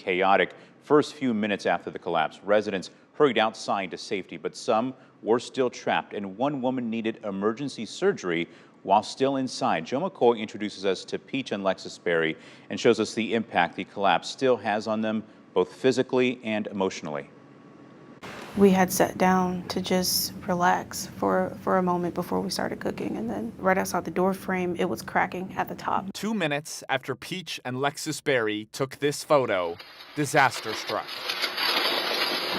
Chaotic first few minutes after the collapse. Residents hurried outside to safety, but some were still trapped, and one woman needed emergency surgery while still inside. Joe McCoy introduces us to Peach and Lexus Berry and shows us the impact the collapse still has on them, both physically and emotionally. We had sat down to just relax for a moment before we started cooking, and then right outside the door frame, it was cracking at the top. 2 minutes after Peach and Lexus Berry took this photo, disaster struck.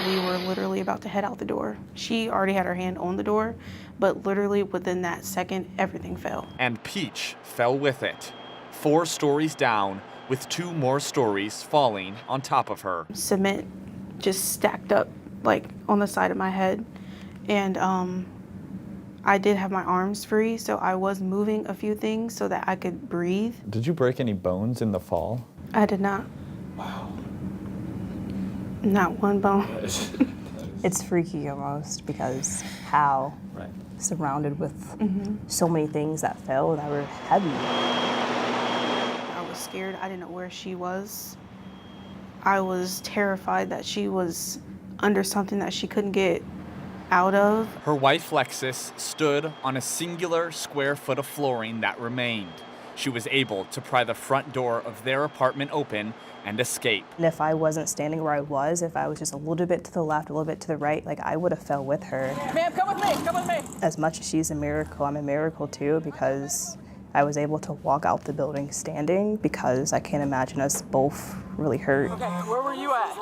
We were literally about to head out the door. She already had her hand on the door, but literally within that second, everything fell. And Peach fell with it. 4 stories down, with 2 more stories falling on top of her. Cement just stacked up like on the side of my head, and I did have my arms free, so I was moving a few things so that I could breathe. Did you break any bones in the fall? I did not. Wow. Not one bone. It's freaky almost because how surrounded with so many things that fell that were heavy. I was scared. I didn't know where she was. I was terrified that she was under something that she couldn't get out of. Her wife Lexus stood on a singular square foot of flooring that remained. She was able to pry the front door of their apartment open and escape. And if I wasn't standing where I was, if I was just a little bit to the left, a little bit to the right, like I would have fell with her. Ma'am, come with me, come with me. As much as she's a miracle, I'm a miracle too, because I was able to walk out the building standing, because I can't imagine us both really hurt. Okay, where were you at?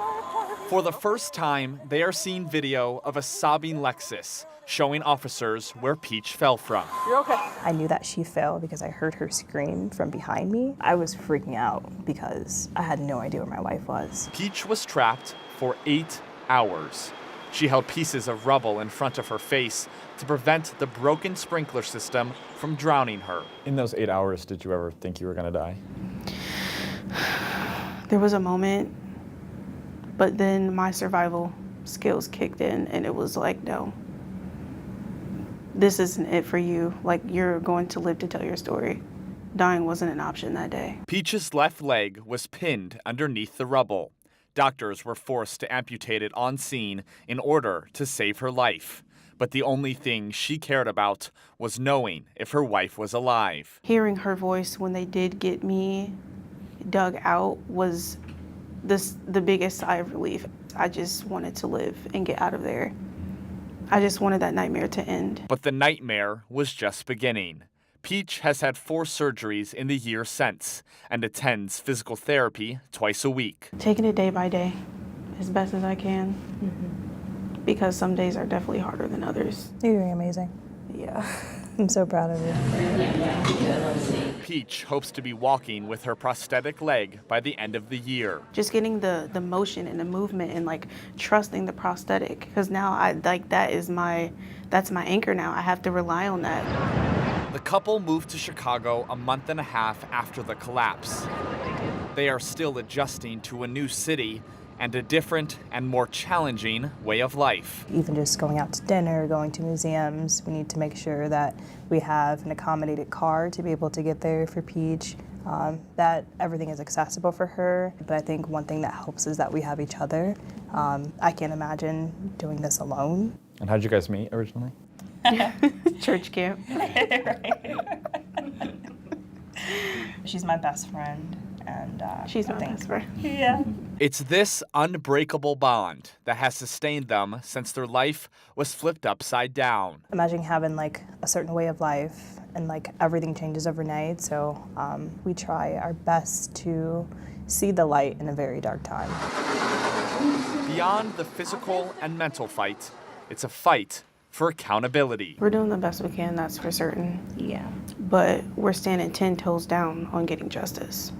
For the first time, they are seeing video of a sobbing Lexus, showing officers where Peach fell from. You're okay. I knew that she fell because I heard her scream from behind me. I was freaking out because I had no idea where my wife was. Peach was trapped for 8 hours. She held pieces of rubble in front of her face to prevent the broken sprinkler system from drowning her. In those 8 hours, did you ever think you were gonna die? There was a moment, but then my survival skills kicked in, and it was like, no, this isn't it for you. Like, you're going to live to tell your story. Dying wasn't an option that day. Peach's left leg was pinned underneath the rubble. Doctors were forced to amputate it on scene in order to save her life. But the only thing she cared about was knowing if her wife was alive. Hearing her voice when they did get me dug out was the biggest sigh of relief. I just wanted to live and get out of there. I just wanted that nightmare to end. But the nightmare was just beginning. Peach has had 4 surgeries in the year since and attends physical therapy twice a week. Taking it day by day as best as I can, because some days are definitely harder than others. You're doing amazing. Yeah. I'm so proud of you. Peach hopes to be walking with her prosthetic leg by the end of the year. Just getting the motion and the movement and like trusting the prosthetic, because now that's my anchor now. I have to rely on that. The couple moved to Chicago a month and a half after the collapse. They are still adjusting to a new city and a different and more challenging way of life. Even just going out to dinner, going to museums, we need to make sure that we have an accommodated car to be able to get there for Peach, that everything is accessible for her. But I think one thing that helps is that we have each other. I can't imagine doing this alone. And how'd you guys meet originally? Church camp. She's my best friend, and She's my best friend. Yeah. It's this unbreakable bond that has sustained them since their life was flipped upside down. Imagine having like a certain way of life and like everything changes overnight. So we try our best to see the light in a very dark time. Beyond the physical and mental fight, it's a fight for accountability. We're doing the best we can, that's for certain. Yeah. But we're standing 10 toes down on getting justice.